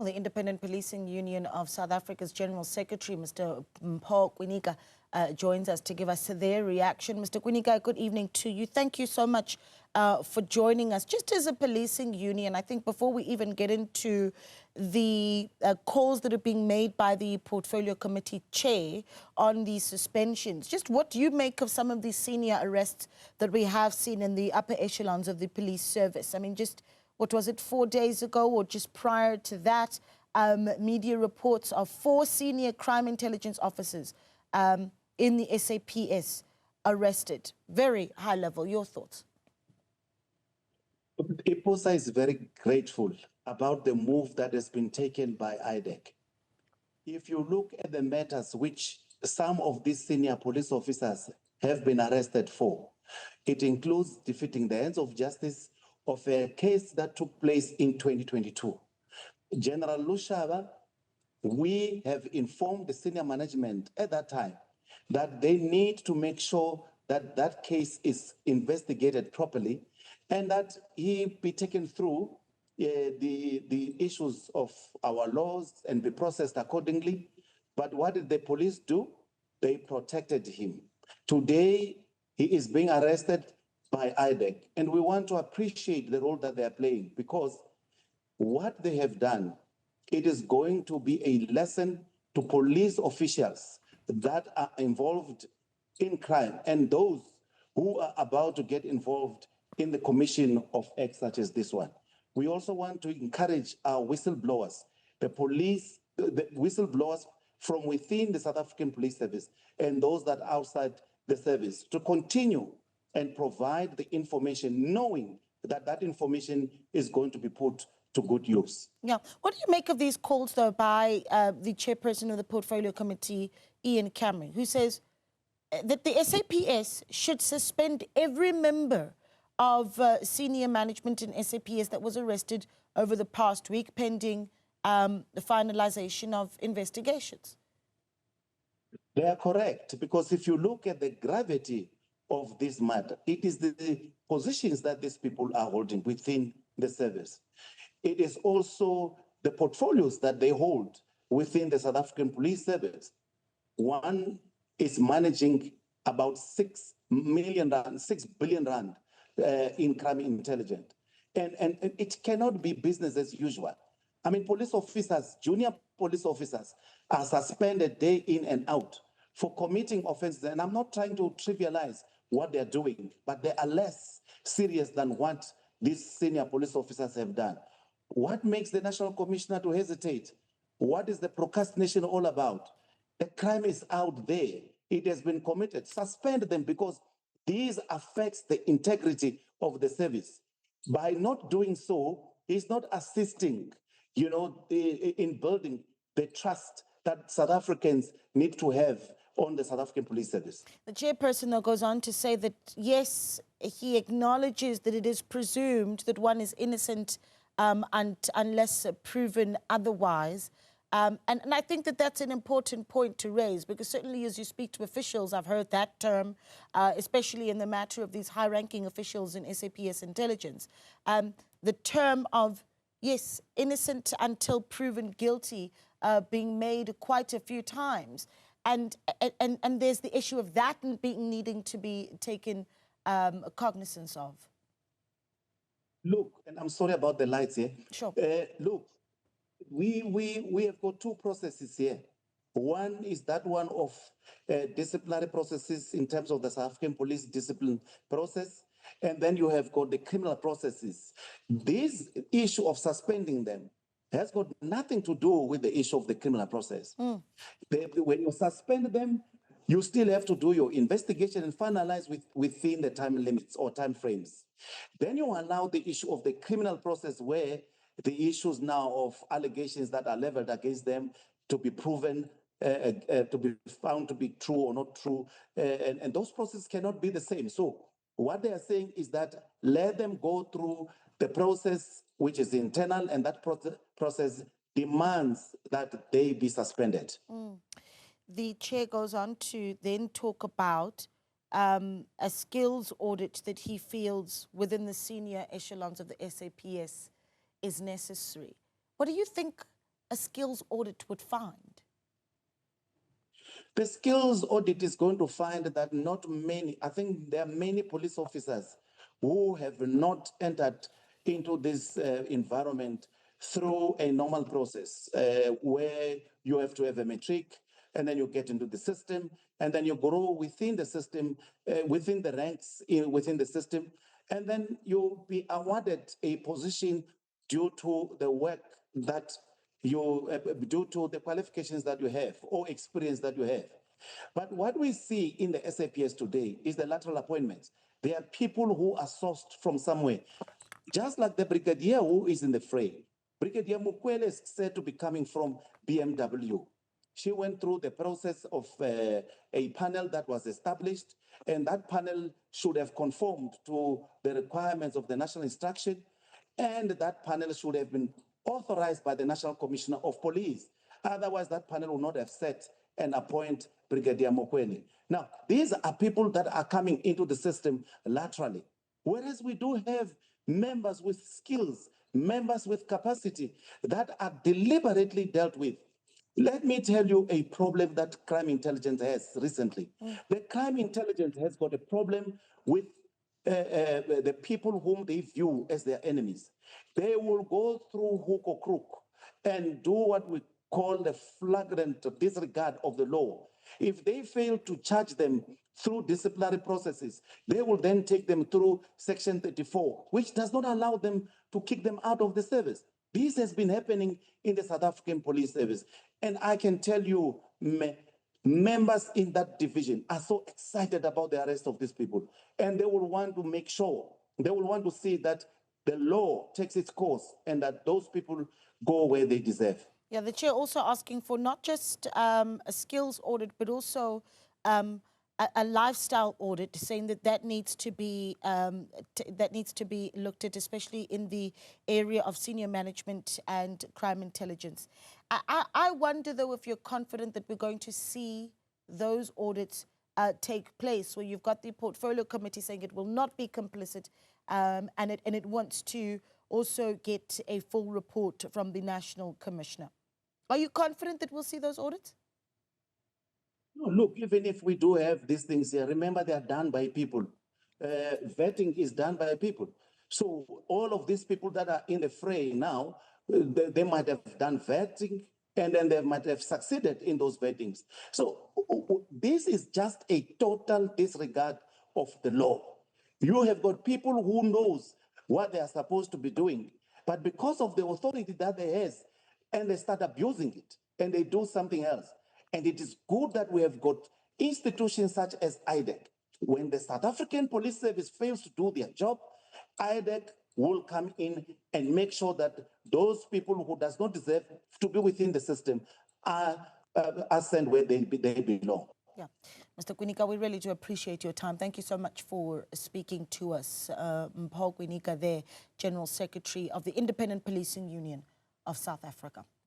Well, the Independent Policing Union of South Africa's General Secretary, Mr. Mpho Kwinika, joins us to give us their reaction. Mr. Kwinika, good evening to you. Thank you so much for joining us. Just as a policing union, I think before we even get into the calls that are being made by the Portfolio Committee Chair on these suspensions, just what do you make of some of these senior arrests that we have seen in the upper echelons of the police service? I mean, just what was it, 4 days ago or just prior to that, media reports of 4 senior crime intelligence officers in the SAPS arrested. Very high level. Your thoughts? IPOSA is very grateful about the move that has been taken by IDEC. If you look at the matters which some of these senior police officers have been arrested for, it includes defeating the ends of justice of a case that took place in 2022. General Lushaba, we have informed the senior management at that time that they need to make sure that that case is investigated properly and that he be taken through the issues of our laws and be processed accordingly. But what did the police do? They protected him. Today, he is being arrested by IDEC, and we want to appreciate the role that they are playing, because what they have done, it is going to be a lesson to police officials that are involved in crime and those who are about to get involved in the commission of acts such as this one. We also want to encourage our whistleblowers, the whistleblowers from within the South African Police Service and those that are outside the service, to continue and provide the information, knowing that that information is going to be put to good use. Yeah. What do you make of these calls, though, by the chairperson of the Portfolio Committee, Ian Cameron, who says that the SAPS should suspend every member of senior management in SAPS that was arrested over the past week pending the finalization of investigations? They are correct, because if you look at the gravity of this matter, it is the positions that these people are holding within the service. It is also the portfolios that they hold within the South African Police Service. One is managing about 6 billion rand in crime intelligence. And it cannot be business as usual. I mean, police officers, junior police officers, are suspended day in and out for committing offenses. And I'm not trying to trivialize what they're doing, but they are less serious than what these senior police officers have done. What makes the National Commissioner to hesitate? What is the procrastination all about? The crime is out there. It has been committed. Suspend them, because these affects the integrity of the service. By not doing so, he's not assisting, in building the trust that South Africans need to have on the South African Police Service. The chairperson, though, goes on to say that, yes, he acknowledges that it is presumed that one is innocent unless proven otherwise. And I think that that's an important point to raise, because certainly as you speak to officials, I've heard that term, especially in the matter of these high-ranking officials in SAPS intelligence, the term of, yes, innocent until proven guilty being made quite a few times. And there's the issue of that needing to be taken cognizance of. Look, and I'm sorry about the lights here. Sure. Look, we have got 2 processes here. One is that one of disciplinary processes in terms of the South African police discipline process, and then you have got the criminal processes. This issue of suspending them has got nothing to do with the issue of the criminal process. When you suspend them, you still have to do your investigation and finalize within the time limits or time frames. Then you allow the issue of the criminal process, where the issues now of allegations that are leveled against them to be proven, to be found to be true or not true. And those processes cannot be the same. So what they are saying is that let them go through the process, which is internal, and that process demands that they be suspended. The chair goes on to then talk about a skills audit that he feels within the senior echelons of the SAPS is necessary. What do you think a skills audit would find? The skills audit is going to find that not many, I think there are many police officers who have not entered into this environment through a normal process where you have to have a matric, and then you get into the system, and then you grow within the system, within the ranks, within the system, and then you'll be awarded a position due to the work that due to the qualifications that you have or experience that you have. But what we see in the SAPS today is the lateral appointments. There are people who are sourced from somewhere, just like the brigadier who is in the fray. Brigadier Mukwele is said to be coming from BMW. She went through the process of a panel that was established, and that panel should have conformed to the requirements of the national instruction, and that panel should have been authorized by the National Commissioner of Police. Otherwise, that panel would not have set and appoint Brigadier Mokwele. Now, these are people that are coming into the system laterally, whereas we do have members with skills, members with capacity that are deliberately dealt with. Let me tell you a problem that crime intelligence has recently. The crime intelligence has got a problem with the people whom they view as their enemies. They will go through hook or crook and do what we call the flagrant disregard of the law. If they fail to charge them through disciplinary processes, they will then take them through Section 34, which does not allow them to kick them out of the service. This has been happening in the South African Police Service. And I can tell you, members in that division are so excited about the arrest of these people. And they will want to make sure, they will want to see that the law takes its course and that those people go where they deserve. Yeah, the chair also asking for not just a skills audit, but also a lifestyle audit, saying that that needs to be looked at, especially in the area of senior management and crime intelligence. I wonder, though, if you're confident that we're going to see those audits take place, where you've got the portfolio committee saying it will not be complicit, and it wants to also get a full report from the National Commissioner. Are you confident that we'll see those audits? No, look, even if we do have these things here, remember they are done by people. Vetting is done by people. So all of these people that are in the fray now, they might have done vetting, and then they might have succeeded in those vettings. So this is just a total disregard of the law. You have got people who knows what they are supposed to be doing, but because of the authority that they have, and they start abusing it, and they do something else. And it is good that we have got institutions such as IDEC. When the South African Police Service fails to do their job, IDEC will come in and make sure that those people who does not deserve to be within the system are sent where they belong. Yeah. Mr. Kwinika, we really do appreciate your time. Thank you so much for speaking to us. Mpho Kwinika there, General Secretary of the Independent Policing Union of South Africa.